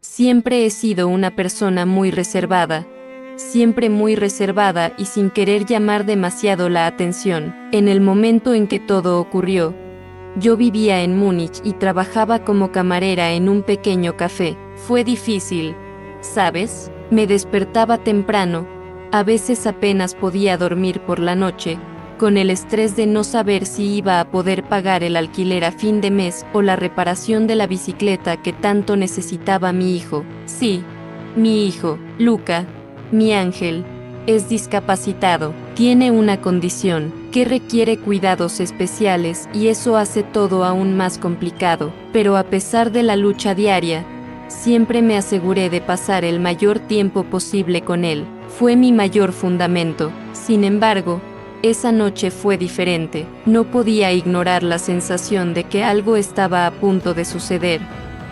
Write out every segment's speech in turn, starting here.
Siempre he sido una persona muy reservada, siempre muy reservada y sin querer llamar demasiado la atención. En el momento en que todo ocurrió, yo vivía en Múnich y trabajaba como camarera en un pequeño café. Fue difícil, ¿sabes? Me despertaba temprano, a veces apenas podía dormir por la noche, con el estrés de no saber si iba a poder pagar el alquiler a fin de mes o la reparación de la bicicleta que tanto necesitaba mi hijo. Sí, mi hijo, Luca, mi ángel, es discapacitado, tiene una condición que requiere cuidados especiales y eso hace todo aún más complicado. Pero a pesar de la lucha diaria, siempre me aseguré de pasar el mayor tiempo posible con él. Fue mi mayor fundamento. Sin embargo, esa noche fue diferente. No podía ignorar la sensación de que algo estaba a punto de suceder,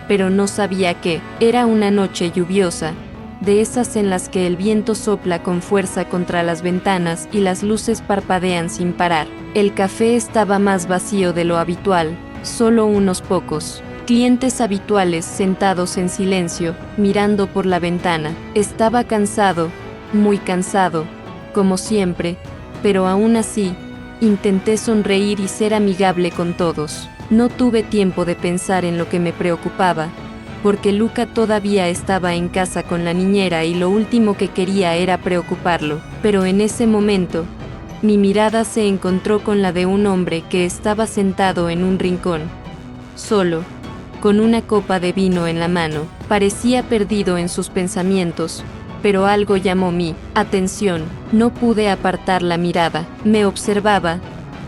pero no sabía qué. Era una noche lluviosa, de esas en las que el viento sopla con fuerza contra las ventanas y las luces parpadean sin parar. El café estaba más vacío de lo habitual, solo unos pocos clientes habituales sentados en silencio, mirando por la ventana. Estaba cansado, muy cansado, como siempre, pero aún así, intenté sonreír y ser amigable con todos. No tuve tiempo de pensar en lo que me preocupaba, porque Luca todavía estaba en casa con la niñera y lo último que quería era preocuparlo. Pero en ese momento, mi mirada se encontró con la de un hombre que estaba sentado en un rincón, solo, con una copa de vino en la mano. Parecía perdido en sus pensamientos, pero algo llamó mi atención. No pude apartar la mirada. Me observaba,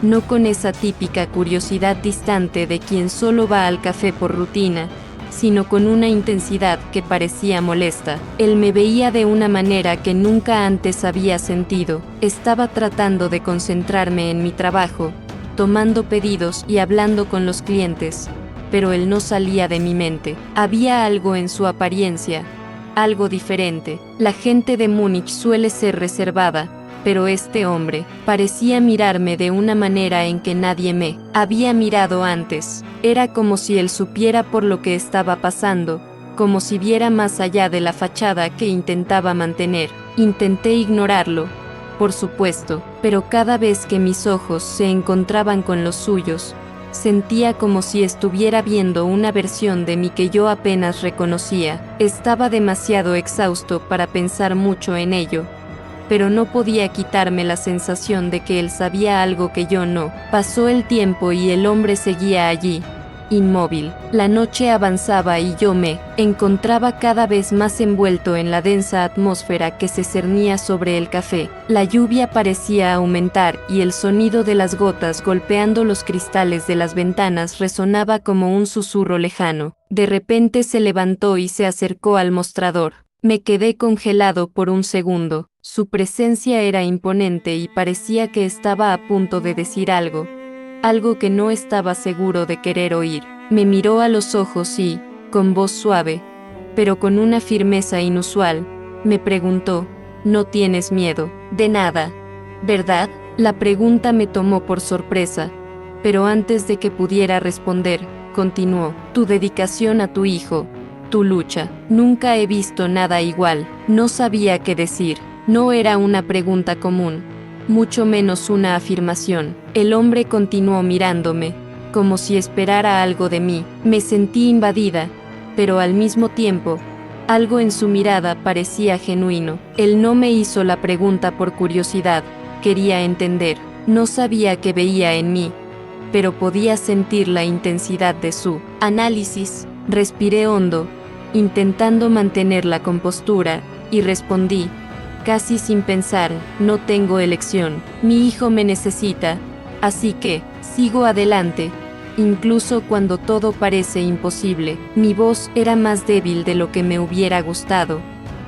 no con esa típica curiosidad distante de quien solo va al café por rutina, sino con una intensidad que parecía molesta. Él me veía de una manera que nunca antes había sentido. Estaba tratando de concentrarme en mi trabajo, tomando pedidos y hablando con los clientes, pero él no salía de mi mente. Había algo en su apariencia, algo diferente. La gente de Múnich suele ser reservada, pero este hombre parecía mirarme de una manera en que nadie me había mirado antes. Era como si él supiera por lo que estaba pasando, como si viera más allá de la fachada que intentaba mantener. Intenté ignorarlo, por supuesto, pero cada vez que mis ojos se encontraban con los suyos, sentía como si estuviera viendo una versión de mí que yo apenas reconocía. Estaba demasiado exhausto para pensar mucho en ello, pero no podía quitarme la sensación de que él sabía algo que yo no. Pasó el tiempo y el hombre seguía allí, inmóvil. La noche avanzaba y yo me encontraba cada vez más envuelto en la densa atmósfera que se cernía sobre el café. La lluvia parecía aumentar y el sonido de las gotas golpeando los cristales de las ventanas resonaba como un susurro lejano. De repente se levantó y se acercó al mostrador. Me quedé congelado por un segundo. Su presencia era imponente y parecía que estaba a punto de decir algo que no estaba seguro de querer oír. Me miró a los ojos y, con voz suave, pero con una firmeza inusual, me preguntó: «¿No tienes miedo de nada, verdad?». La pregunta me tomó por sorpresa, pero antes de que pudiera responder, continuó: «Tu dedicación a tu hijo, tu lucha, nunca he visto nada igual». No sabía qué decir. No era una pregunta común, mucho menos una afirmación. El hombre continuó mirándome, como si esperara algo de mí. Me sentí invadida, pero al mismo tiempo, algo en su mirada parecía genuino. Él no me hizo la pregunta por curiosidad, quería entender. No sabía qué veía en mí, pero podía sentir la intensidad de su análisis. Respiré hondo, intentando mantener la compostura, y respondí, casi sin pensar: «No tengo elección. Mi hijo me necesita, así que sigo adelante, incluso cuando todo parece imposible». Mi voz era más débil de lo que me hubiera gustado,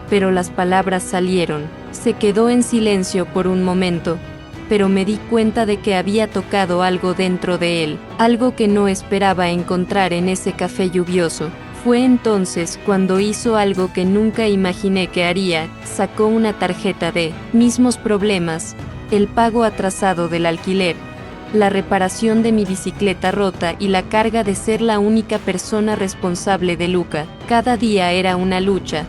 pero las palabras salieron. Se quedó en silencio por un momento, pero me di cuenta de que había tocado algo dentro de él, algo que no esperaba encontrar en ese café lluvioso. Fue entonces cuando hizo algo que nunca imaginé que haría. Sacó una tarjeta de mismos problemas, el pago atrasado del alquiler, la reparación de mi bicicleta rota y la carga de ser la única persona responsable de Luca. Cada día era una lucha,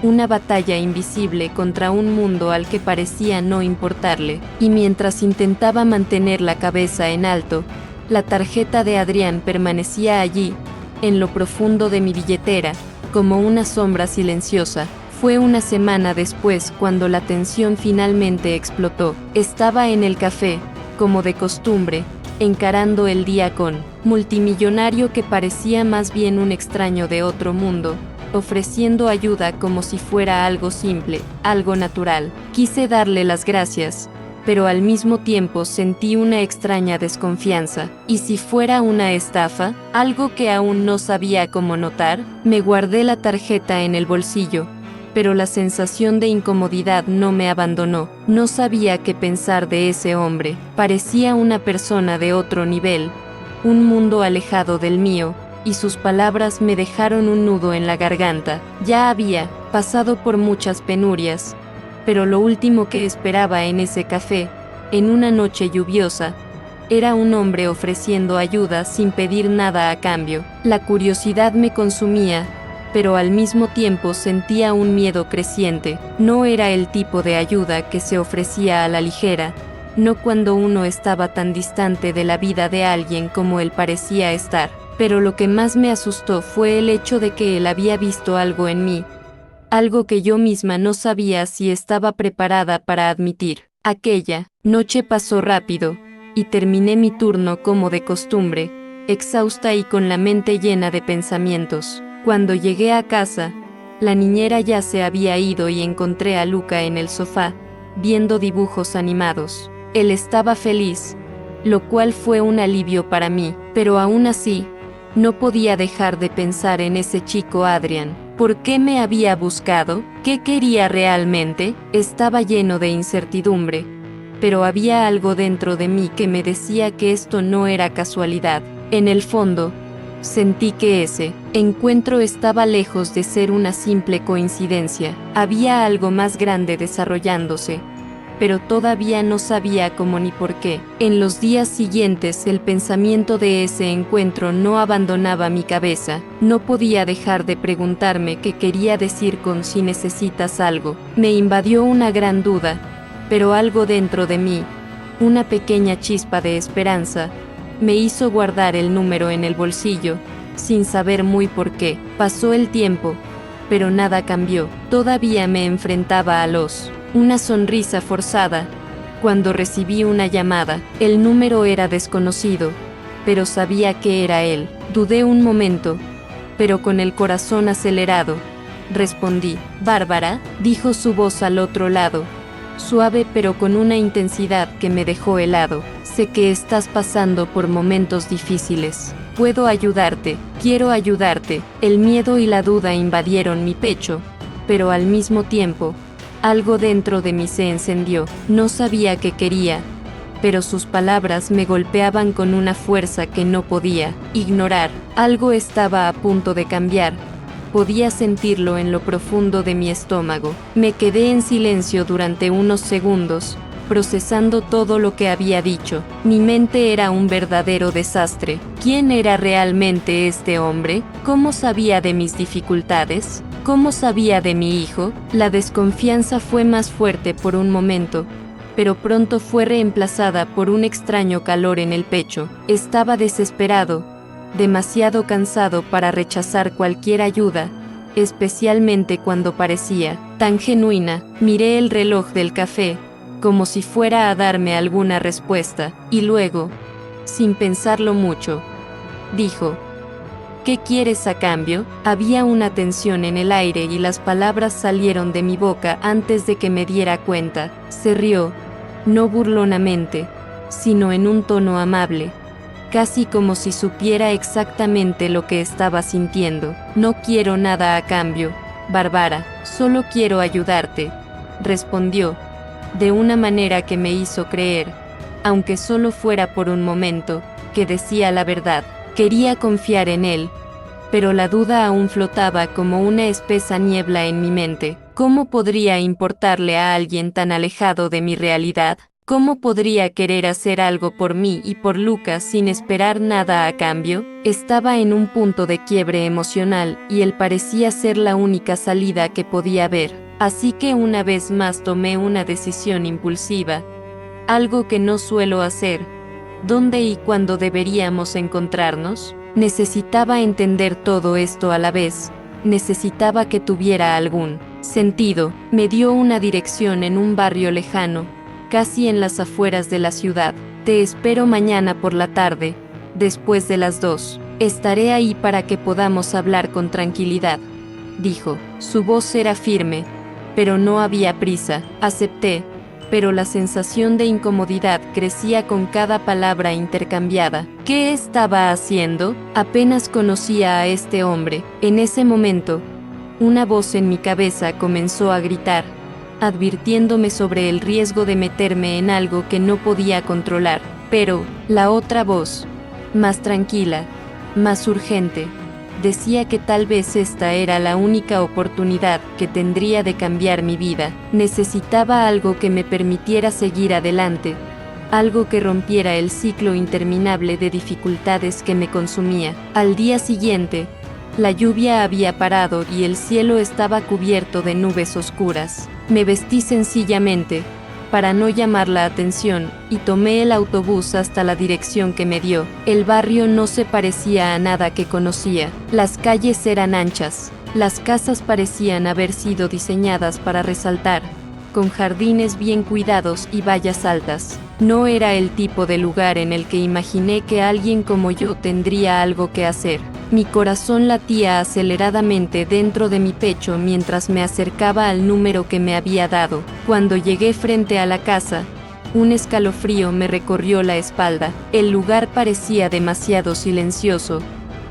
una batalla invisible contra un mundo al que parecía no importarle, y mientras intentaba mantener la cabeza en alto, la tarjeta de Adrián permanecía allí, en lo profundo de mi billetera, como una sombra silenciosa. Fue una semana después cuando la tensión finalmente explotó. Estaba en el café, como de costumbre, encarando el día con multimillonario que parecía más bien un extraño de otro mundo, ofreciendo ayuda como si fuera algo simple, algo natural. Quise darle las gracias, pero al mismo tiempo sentí una extraña desconfianza. ¿Y si fuera una estafa? Algo que aún no sabía cómo notar. Me guardé la tarjeta en el bolsillo, pero la sensación de incomodidad no me abandonó. No sabía qué pensar de ese hombre. Parecía una persona de otro nivel, un mundo alejado del mío, y sus palabras me dejaron un nudo en la garganta. Ya había pasado por muchas penurias, pero lo último que esperaba en ese café, en una noche lluviosa, era un hombre ofreciendo ayuda sin pedir nada a cambio. La curiosidad me consumía, pero al mismo tiempo sentía un miedo creciente. No era el tipo de ayuda que se ofrecía a la ligera, no cuando uno estaba tan distante de la vida de alguien como él parecía estar. Pero lo que más me asustó fue el hecho de que él había visto algo en mí, algo que yo misma no sabía si estaba preparada para admitir. Aquella noche pasó rápido, y terminé mi turno como de costumbre, exhausta y con la mente llena de pensamientos. Cuando llegué a casa, la niñera ya se había ido y encontré a Luca en el sofá, viendo dibujos animados. Él estaba feliz, lo cual fue un alivio para mí, pero aún así, no podía dejar de pensar en ese chico Adrián. ¿Por qué me había buscado? ¿Qué quería realmente? Estaba lleno de incertidumbre, pero había algo dentro de mí que me decía que esto no era casualidad. En el fondo, sentí que ese encuentro estaba lejos de ser una simple coincidencia. Había algo más grande desarrollándose, pero todavía no sabía cómo ni por qué. En los días siguientes el pensamiento de ese encuentro no abandonaba mi cabeza. No podía dejar de preguntarme qué quería decir con "si necesitas algo". Me invadió una gran duda, pero algo dentro de mí, una pequeña chispa de esperanza, me hizo guardar el número en el bolsillo, sin saber muy por qué. Pasó el tiempo, pero nada cambió. Todavía me enfrentaba a una sonrisa forzada cuando recibí una llamada. El número era desconocido, pero sabía que era él. Dudé un momento, pero con el corazón acelerado, respondí. «Bárbara», dijo su voz al otro lado, suave pero con una intensidad que me dejó helado. «Sé que estás pasando por momentos difíciles. Puedo ayudarte, quiero ayudarte». El miedo y la duda invadieron mi pecho, pero al mismo tiempo, algo dentro de mí se encendió. No sabía qué quería, pero sus palabras me golpeaban con una fuerza que no podía ignorar. Algo estaba a punto de cambiar. Podía sentirlo en lo profundo de mi estómago. Me quedé en silencio durante unos segundos, procesando todo lo que había dicho. Mi mente era un verdadero desastre. ¿Quién era realmente este hombre? ¿Cómo sabía de mis dificultades? ¿Cómo sabía de mi hijo? La desconfianza fue más fuerte por un momento, pero pronto fue reemplazada por un extraño calor en el pecho. Estaba desesperado, demasiado cansado para rechazar cualquier ayuda, especialmente cuando parecía tan genuina. Miré el reloj del café, como si fuera a darme alguna respuesta, y luego, sin pensarlo mucho, dijo: «¿Qué quieres a cambio?». Había una tensión en el aire y las palabras salieron de mi boca antes de que me diera cuenta. Se rió, no burlonamente, sino en un tono amable, casi como si supiera exactamente lo que estaba sintiendo. «No quiero nada a cambio, Bárbara, solo quiero ayudarte», respondió, de una manera que me hizo creer, aunque solo fuera por un momento, que decía la verdad. Quería confiar en él, pero la duda aún flotaba como una espesa niebla en mi mente. ¿Cómo podría importarle a alguien tan alejado de mi realidad? ¿Cómo podría querer hacer algo por mí y por Luca sin esperar nada a cambio? Estaba en un punto de quiebre emocional y él parecía ser la única salida que podía haber. Así que una vez más tomé una decisión impulsiva, algo que no suelo hacer. ¿Dónde y cuándo deberíamos encontrarnos? Necesitaba entender todo esto a la vez. Necesitaba que tuviera algún sentido. Me dio una dirección en un barrio lejano, casi en las afueras de la ciudad. Te espero mañana por la tarde, después de las 2. Estaré ahí para que podamos hablar con tranquilidad, dijo. Su voz era firme, pero no había prisa. Acepté, pero la sensación de incomodidad crecía con cada palabra intercambiada. ¿Qué estaba haciendo? Apenas conocía a este hombre. En ese momento, una voz en mi cabeza comenzó a gritar, advirtiéndome sobre el riesgo de meterme en algo que no podía controlar. Pero la otra voz, más tranquila, más urgente, decía que tal vez esta era la única oportunidad que tendría de cambiar mi vida. Necesitaba algo que me permitiera seguir adelante, algo que rompiera el ciclo interminable de dificultades que me consumía. Al día siguiente, la lluvia había parado y el cielo estaba cubierto de nubes oscuras. Me vestí sencillamente, para no llamar la atención, y tomé el autobús hasta la dirección que me dio. El barrio no se parecía a nada que conocía. Las calles eran anchas. Las casas parecían haber sido diseñadas para resaltar, con jardines bien cuidados y vallas altas. No era el tipo de lugar en el que imaginé que alguien como yo tendría algo que hacer. Mi corazón latía aceleradamente dentro de mi pecho mientras me acercaba al número que me había dado. Cuando llegué frente a la casa, un escalofrío me recorrió la espalda. El lugar parecía demasiado silencioso,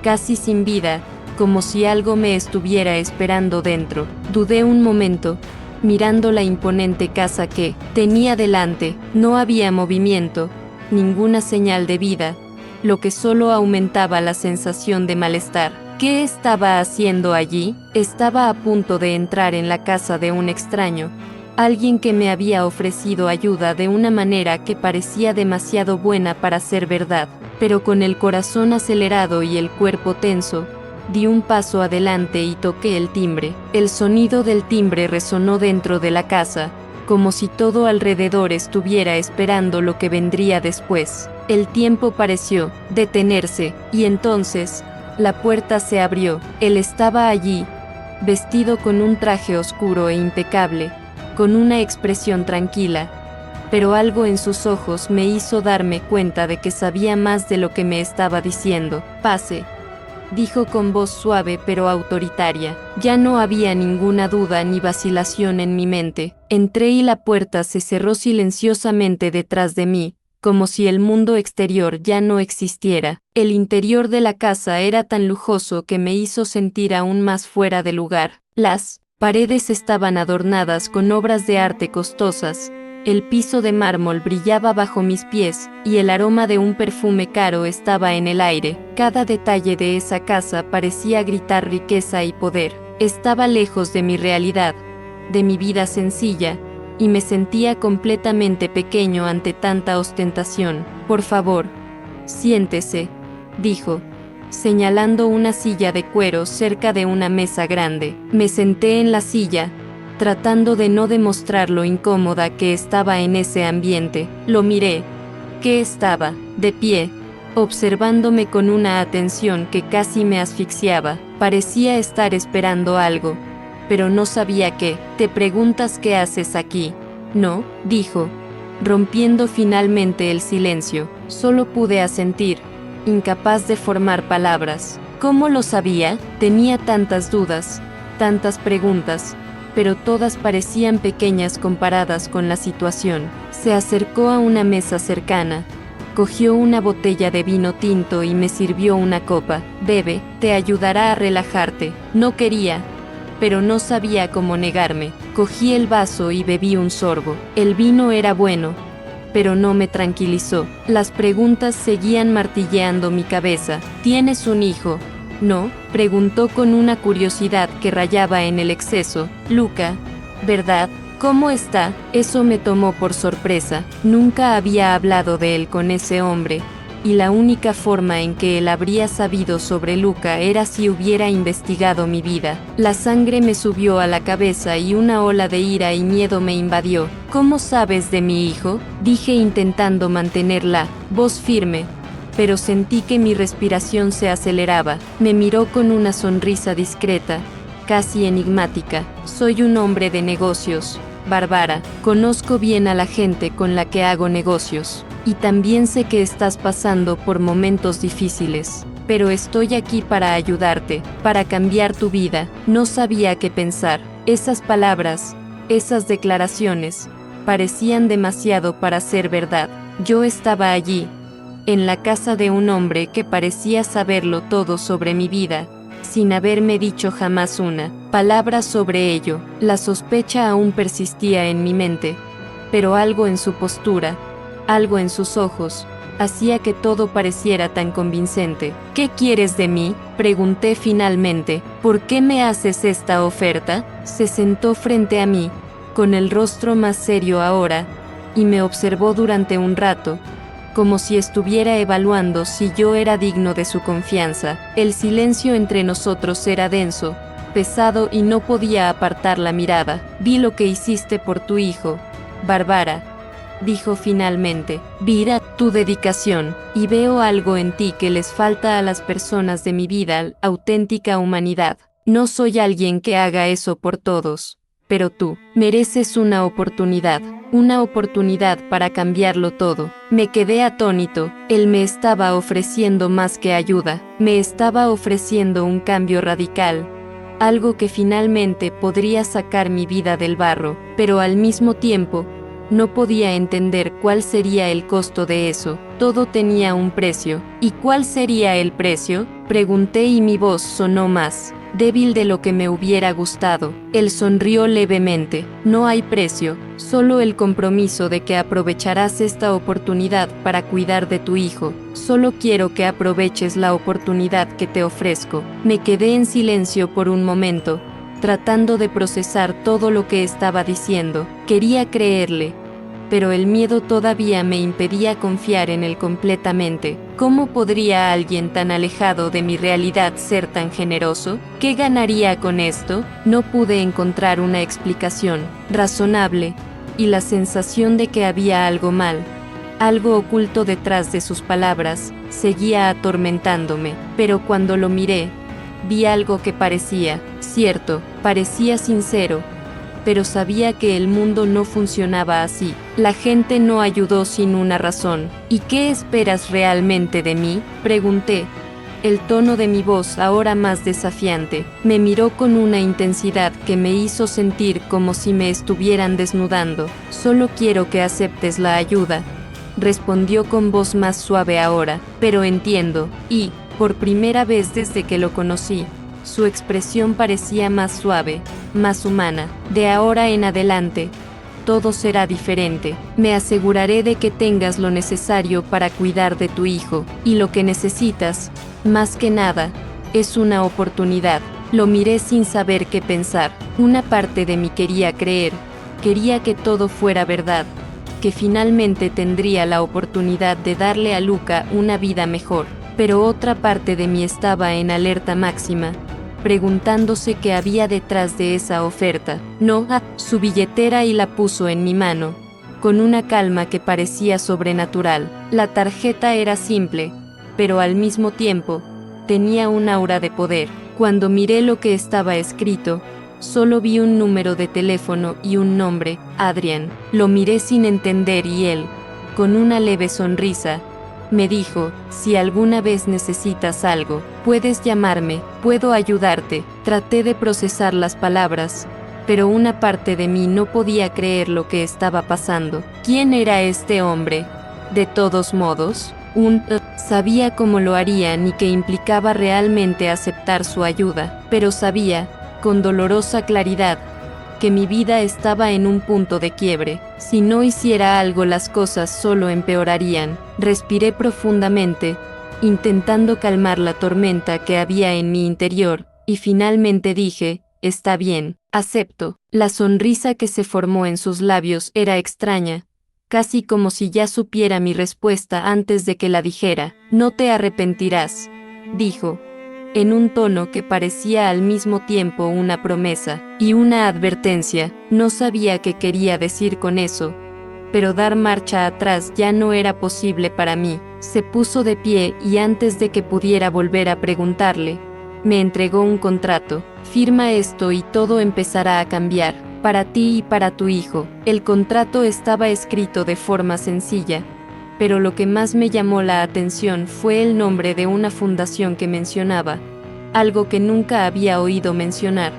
casi sin vida, como si algo me estuviera esperando dentro. Dudé un momento, mirando la imponente casa que tenía delante. No había movimiento, ninguna señal de vida, lo que solo aumentaba la sensación de malestar. ¿Qué estaba haciendo allí? Estaba a punto de entrar en la casa de un extraño, alguien que me había ofrecido ayuda de una manera que parecía demasiado buena para ser verdad. Pero con el corazón acelerado y el cuerpo tenso, di un paso adelante y toqué el timbre. El sonido del timbre resonó dentro de la casa, como si todo alrededor estuviera esperando lo que vendría después. El tiempo pareció detenerse, y entonces, la puerta se abrió. Él estaba allí, vestido con un traje oscuro e impecable, con una expresión tranquila, pero algo en sus ojos me hizo darme cuenta de que sabía más de lo que me estaba diciendo. Pase, dijo con voz suave pero autoritaria. Ya no había ninguna duda ni vacilación en mi mente. Entré y la puerta se cerró silenciosamente detrás de mí, como si el mundo exterior ya no existiera. El interior de la casa era tan lujoso que me hizo sentir aún más fuera de lugar. Las paredes estaban adornadas con obras de arte costosas, el piso de mármol brillaba bajo mis pies, y el aroma de un perfume caro estaba en el aire. Cada detalle de esa casa parecía gritar riqueza y poder. Estaba lejos de mi realidad, de mi vida sencilla, y me sentía completamente pequeño ante tanta ostentación. Por favor, siéntese, dijo, señalando una silla de cuero cerca de una mesa grande. Me senté en la silla, tratando de no demostrar lo incómoda que estaba en ese ambiente. Lo miré, que estaba, de pie, observándome con una atención que casi me asfixiaba. Parecía estar esperando algo, pero no sabía qué. ¿Te preguntas qué haces aquí? No, dijo, rompiendo finalmente el silencio. Solo pude asentir, incapaz de formar palabras. ¿Cómo lo sabía? Tenía tantas dudas, tantas preguntas, pero todas parecían pequeñas comparadas con la situación. Se acercó a una mesa cercana, cogió una botella de vino tinto y me sirvió una copa. Bebe, te ayudará a relajarte. No quería, pero no sabía cómo negarme. Cogí el vaso y bebí un sorbo. El vino era bueno, pero no me tranquilizó. Las preguntas seguían martilleando mi cabeza. ¿Tienes un hijo? ¿No? Preguntó con una curiosidad que rayaba en el exceso. Luca, ¿verdad? ¿Cómo está? Eso me tomó por sorpresa. Nunca había hablado de él con ese hombre, y la única forma en que él habría sabido sobre Luca era si hubiera investigado mi vida. La sangre me subió a la cabeza y una ola de ira y miedo me invadió. ¿Cómo sabes de mi hijo?, dije intentando mantener la voz firme, pero sentí que mi respiración se aceleraba. Me miró con una sonrisa discreta, casi enigmática. Soy un hombre de negocios, Bárbara. Conozco bien a la gente con la que hago negocios. Y también sé que estás pasando por momentos difíciles. Pero estoy aquí para ayudarte, para cambiar tu vida. No sabía qué pensar. Esas palabras, esas declaraciones, parecían demasiado para ser verdad. Yo estaba allí, en la casa de un hombre que parecía saberlo todo sobre mi vida, sin haberme dicho jamás una palabra sobre ello. La sospecha aún persistía en mi mente, pero algo en su postura, algo en sus ojos, hacía que todo pareciera tan convincente. ¿Qué quieres de mí?, pregunté finalmente. ¿Por qué me haces esta oferta? Se sentó frente a mí, con el rostro más serio ahora, y me observó durante un rato, como si estuviera evaluando si yo era digno de su confianza. El silencio entre nosotros era denso, pesado y no podía apartar la mirada. Vi lo que hiciste por tu hijo, Bárbara, dijo finalmente. Vi tu dedicación, y veo algo en ti que les falta a las personas de mi vida, auténtica humanidad. No soy alguien que haga eso por todos, pero tú mereces una oportunidad para cambiarlo todo. Me quedé atónito. Él me estaba ofreciendo más que ayuda, me estaba ofreciendo un cambio radical, algo que finalmente podría sacar mi vida del barro, pero al mismo tiempo, no podía entender cuál sería el costo de eso. Todo tenía un precio. ¿Y cuál sería el precio?, pregunté y mi voz sonó más débil de lo que me hubiera gustado. Él sonrió levemente. No hay precio, solo el compromiso de que aprovecharás esta oportunidad para cuidar de tu hijo. Solo quiero que aproveches la oportunidad que te ofrezco. Me quedé en silencio por un momento, tratando de procesar todo lo que estaba diciendo. Quería creerle, pero el miedo todavía me impedía confiar en él completamente. ¿Cómo podría alguien tan alejado de mi realidad ser tan generoso? ¿Qué ganaría con esto? No pude encontrar una explicación razonable, y la sensación de que había algo mal, algo oculto detrás de sus palabras, seguía atormentándome. Pero cuando lo miré, vi algo que parecía cierto, parecía sincero, pero sabía que el mundo no funcionaba así. La gente no ayudó sin una razón. ¿Y qué esperas realmente de mí?, pregunté. El tono de mi voz, ahora más desafiante, me miró con una intensidad que me hizo sentir como si me estuvieran desnudando. Solo quiero que aceptes la ayuda, respondió con voz más suave ahora. Pero entiendo. Y, por primera vez desde que lo conocí, su expresión parecía más suave, más humana. De ahora en adelante, todo será diferente. Me aseguraré de que tengas lo necesario para cuidar de tu hijo, y lo que necesitas, más que nada, es una oportunidad. Lo miré sin saber qué pensar. Una parte de mí quería creer, quería que todo fuera verdad, que finalmente tendría la oportunidad de darle a Luca una vida mejor. Pero otra parte de mí estaba en alerta máxima, preguntándose qué había detrás de esa oferta. Su billetera, y la puso en mi mano, con una calma que parecía sobrenatural. La tarjeta era simple, pero al mismo tiempo, tenía un aura de poder. Cuando miré lo que estaba escrito, solo vi un número de teléfono y un nombre, Adrian. Lo miré sin entender y él, con una leve sonrisa, me dijo: si alguna vez necesitas algo, puedes llamarme, puedo ayudarte. Traté de procesar las palabras, pero una parte de mí no podía creer lo que estaba pasando. ¿Quién era este hombre? De todos modos, sabía cómo lo haría ni que implicaba realmente aceptar su ayuda, pero sabía, con dolorosa claridad, que mi vida estaba en un punto de quiebre. Si no hiciera algo, las cosas solo empeorarían. Respiré profundamente, intentando calmar la tormenta que había en mi interior, y finalmente dije: está bien, acepto. La sonrisa que se formó en sus labios era extraña, casi como si ya supiera mi respuesta antes de que la dijera. No te arrepentirás, dijo, en un tono que parecía al mismo tiempo una promesa y una advertencia. No sabía qué quería decir con eso, pero dar marcha atrás ya no era posible para mí. Se puso de pie y antes de que pudiera volver a preguntarle, me entregó un contrato. Firma esto y todo empezará a cambiar, para ti y para tu hijo. El contrato estaba escrito de forma sencilla, pero lo que más me llamó la atención fue el nombre de una fundación que mencionaba, algo que nunca había oído mencionar,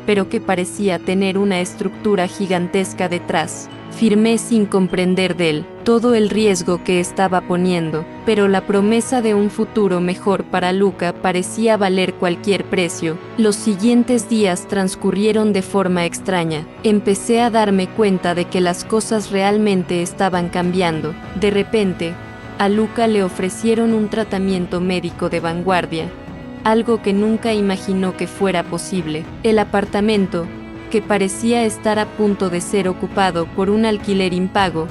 pero que parecía tener una estructura gigantesca detrás. Firmé sin comprender todo el riesgo que estaba poniendo, pero la promesa de un futuro mejor para Luca parecía valer cualquier precio. Los siguientes días transcurrieron de forma extraña. Empecé a darme cuenta de que las cosas realmente estaban cambiando. De repente, a Luca le ofrecieron un tratamiento médico de vanguardia, algo que nunca imaginó que fuera posible. El apartamento, que parecía estar a punto de ser ocupado por un alquiler impago,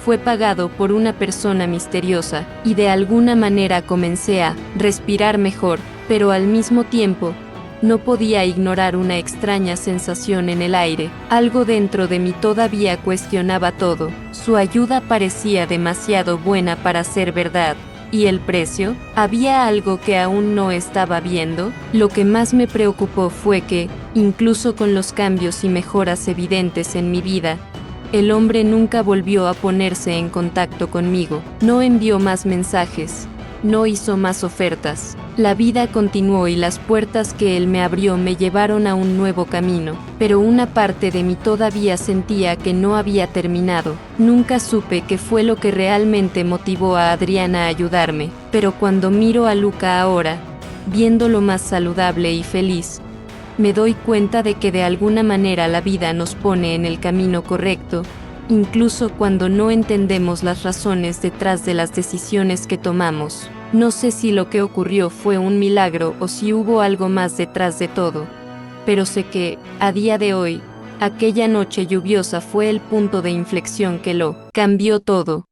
fue pagado por una persona misteriosa, y de alguna manera comencé a respirar mejor, pero al mismo tiempo, no podía ignorar una extraña sensación en el aire. Algo dentro de mí todavía cuestionaba todo. Su ayuda parecía demasiado buena para ser verdad. ¿Y el precio? ¿Había algo que aún no estaba viendo? Lo que más me preocupó fue que, incluso con los cambios y mejoras evidentes en mi vida, el hombre nunca volvió a ponerse en contacto conmigo. No envió más mensajes, no hizo más ofertas. La vida continuó y las puertas que él me abrió me llevaron a un nuevo camino, pero una parte de mí todavía sentía que no había terminado. Nunca supe qué fue lo que realmente motivó a Adriana a ayudarme, pero cuando miro a Luca ahora, viéndolo más saludable y feliz, me doy cuenta de que de alguna manera la vida nos pone en el camino correcto, incluso cuando no entendemos las razones detrás de las decisiones que tomamos. No sé si lo que ocurrió fue un milagro o si hubo algo más detrás de todo, pero sé que, a día de hoy, aquella noche lluviosa fue el punto de inflexión que lo cambió todo.